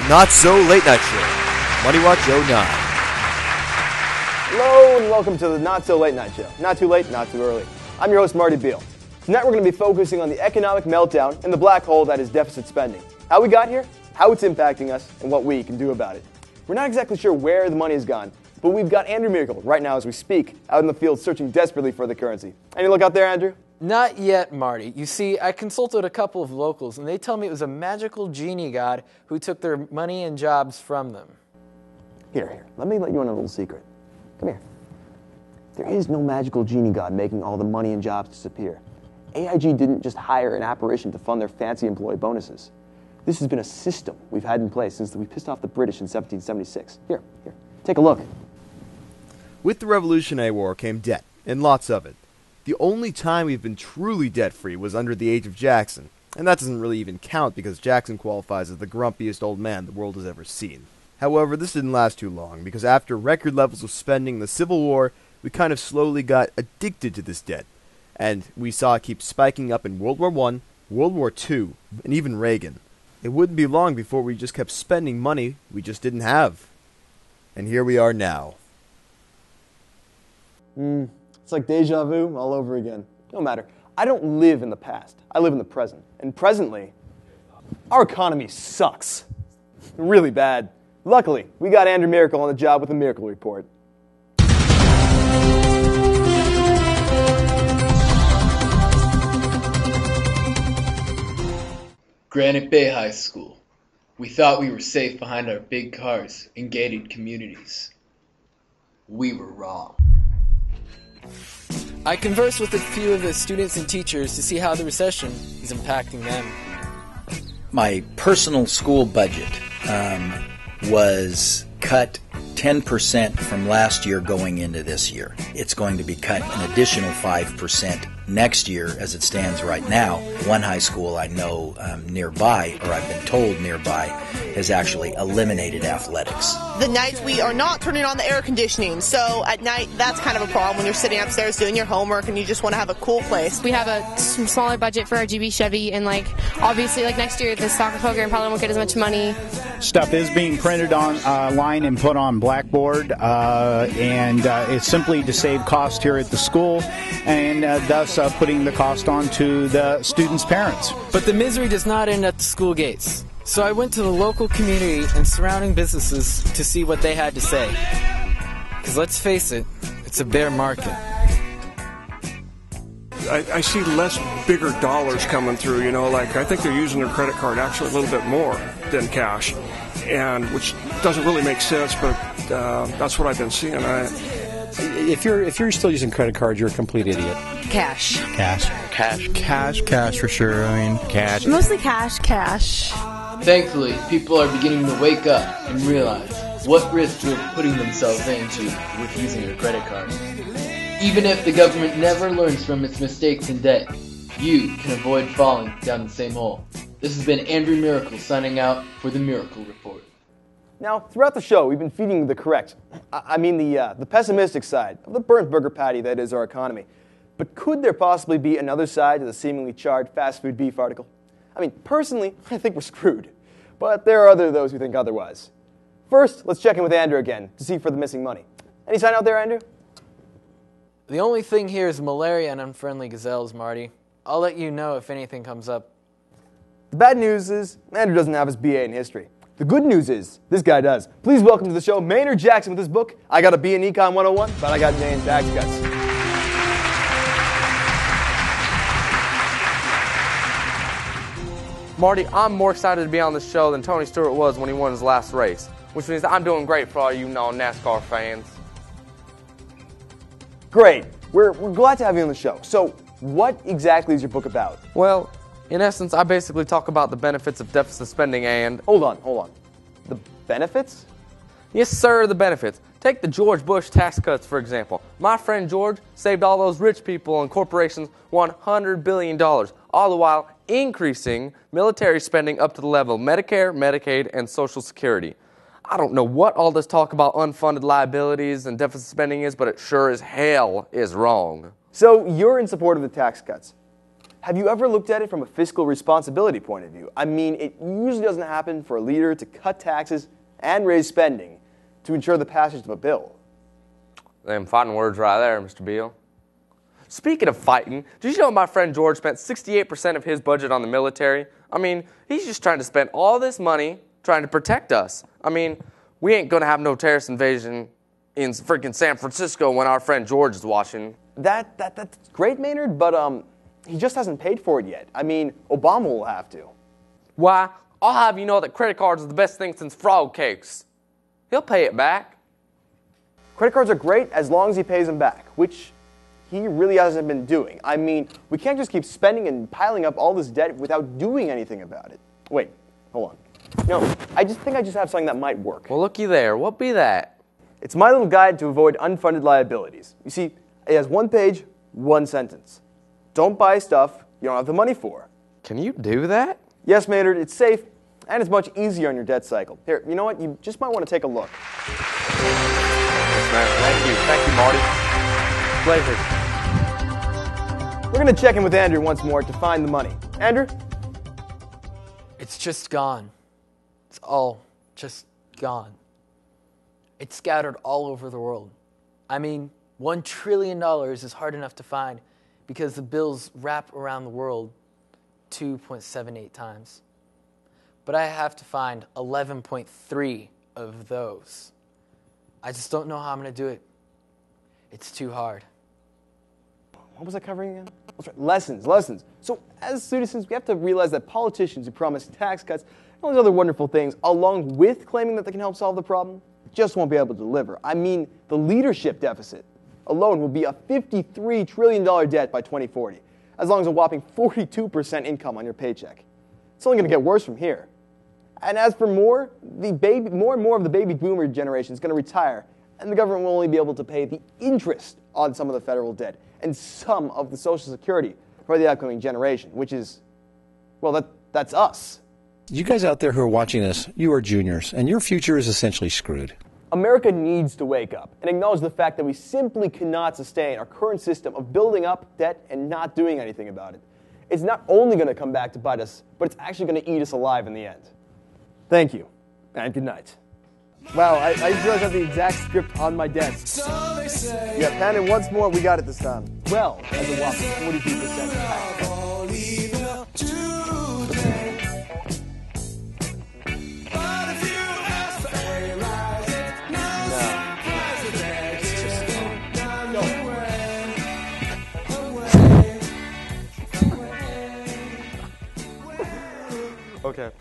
Not So Late Night Show, Moneywatch 09. Hello and welcome to the Not So Late Night Show. Not too late, not too early. I'm your host, Marty Beal. Tonight we're going to be focusing on the economic meltdown and the black hole that is deficit spending. How we got here, how it's impacting us, and what we can do about it. We're not exactly sure where the money has gone, but we've got Andrew Miracle right now as we speak, out in the field searching desperately for the currency. Any look out there, Andrew? Not yet, Marty. You see, I consulted a couple of locals, and they tell me it was a magical genie god who took their money and jobs from them. Here. Let me let you in on a little secret. Come here. There is no magical genie god making all the money and jobs disappear. AIG didn't just hire an apparition to fund their fancy employee bonuses. This has been a system we've had in place since we pissed off the British in 1776. Here. Take a look. With the Revolutionary War came debt, and lots of it. The only time we've been truly debt-free was under the age of Jackson, and that doesn't really even count because Jackson qualifies as the grumpiest old man the world has ever seen. However, this didn't last too long, because after record levels of spending in the Civil War, we kind of slowly got addicted to this debt, and we saw it keep spiking up in World War I, World War II, and even Reagan. It wouldn't be long before we just kept spending money we just didn't have. And here we are now. It's like deja vu all over again. No matter. I don't live in the past. I live in the present. And presently, our economy sucks. Really bad. Luckily, we got Andrew Miracle on the job with a Miracle Report. Granite Bay High School. We thought we were safe behind our big cars in gated communities. We were wrong. I conversed with a few of the students and teachers to see how the recession is impacting them. My personal school budget was cut 10% from last year going into this year. It's going to be cut an additional 5% next year as it stands right now. One high school I know nearby, or I've been told nearby, has actually eliminated athletics. The nights we are not turning on the air conditioning, so at night that's kind of a problem when you're sitting upstairs doing your homework and you just want to have a cool place. We have a smaller budget for our GB Chevy, and obviously next year the soccer program probably won't get as much money. Stuff is being printed on line and put on blackboard, and it's simply to save cost here at the school, and thus putting the cost on to the students' parents. But the misery does not end at the school gates. So I went to the local community and surrounding businesses to see what they had to say. Because let's face it, it's a bear market. I see less bigger dollars coming through, I think they're using their credit card actually a little bit more than cash, and which doesn't really make sense, but that's what I've been seeing. If you're still using credit cards, you're a complete idiot. Cash. Cash for sure. Cash. Mostly cash. Thankfully, people are beginning to wake up and realize what risk they're putting themselves into with using their credit card. Even if the government never learns from its mistakes in debt, you can avoid falling down the same hole. This has been Andrew Miracle signing out for the Miracle Report. Now, throughout the show, we've been feeding the the pessimistic side of the burnt burger patty that is our economy. But could there possibly be another side to the seemingly charred fast food beef article? Personally, I think we're screwed. But there are those who think otherwise. First, let's check in with Andrew again to see for the missing money. Any sign out there, Andrew? The only thing here is malaria and unfriendly gazelles, Marty. I'll let you know if anything comes up. The bad news is Andrew doesn't have his BA in history. The good news is this guy does. Please welcome to the show Maynard Jackson with his book, I Got a B in Econ 101, but I got an A in Tax Cuts. Marty, I'm more excited to be on this show than Tony Stewart was when he won his last race, which means I'm doing great for all you NASCAR fans. Great. We're glad to have you on the show. So, what exactly is your book about? Well, in essence, I basically talk about the benefits of deficit spending and... Hold on. The benefits? Yes, sir, the benefits. Take the George Bush tax cuts, for example. My friend George saved all those rich people and corporations $100 billion, all the while increasing military spending up to the level of Medicare, Medicaid, and Social Security. I don't know what all this talk about unfunded liabilities and deficit spending is, but it sure as hell is wrong. So you're in support of the tax cuts. have you ever looked at it from a fiscal responsibility point of view? I mean, it usually doesn't happen for a leader to cut taxes and raise spending to ensure the passage of a bill. Them fighting words right there, Mr. Beal. Speaking of fighting, did you know my friend George spent 68% of his budget on the military? I mean, he's just trying to spend all this money trying to protect us. I mean, we ain't going to have no terrorist invasion in freaking San Francisco when our friend George is watching. That's great, Maynard, but he just hasn't paid for it yet. I mean, Obama will have to. Why, I'll have you know that credit cards are the best thing since frog cakes. He'll pay it back. Credit cards are great as long as he pays them back, which he really hasn't been doing. I mean, we can't just keep spending and piling up all this debt without doing anything about it. Wait, hold on. No, I think I just have something that might work. Well, looky there. What be that? It's my little guide to avoid unfunded liabilities. You see, it has one page, one sentence. Don't buy stuff you don't have the money for. Can you do that? Yes, Maynard, it's safe, and it's much easier on your debt cycle. Here, you know what? You just might want to take a look. Yes, man. Thank you, Marty. Pleasure. We're going to check in with Andrew once more to find the money. Andrew? It's just gone. It's all just gone. It's scattered all over the world. I mean, $1 trillion is hard enough to find because the bills wrap around the world 2.78 times. But I have to find 11.3 of those. I just don't know how I'm going to do it. It's too hard. What was I covering again? That's right. Lessons. So as citizens, we have to realize that politicians who promise tax cuts and all these other wonderful things, along with claiming that they can help solve the problem, just won't be able to deliver. I mean, the leadership deficit alone will be a $53 trillion debt by 2040, as long as a whopping 42% income on your paycheck. It's only going to get worse from here. And as for more and more of the baby boomer generation is going to retire, and the government will only be able to pay the interest on some of the federal debt and some of the Social Security for the upcoming generation, which is, well, that's us. You guys out there who are watching this, you are juniors, and your future is essentially screwed. America needs to wake up and acknowledge the fact that we simply cannot sustain our current system of building up debt and not doing anything about it. It's not only going to come back to bite us, but it's actually going to eat us alive in the end. Thank you, and good night. Wow, I just realized I have the exact script on my desk. Yeah, pen, and once more, we got it this time. Well, as a whopping 42% tax. Okay.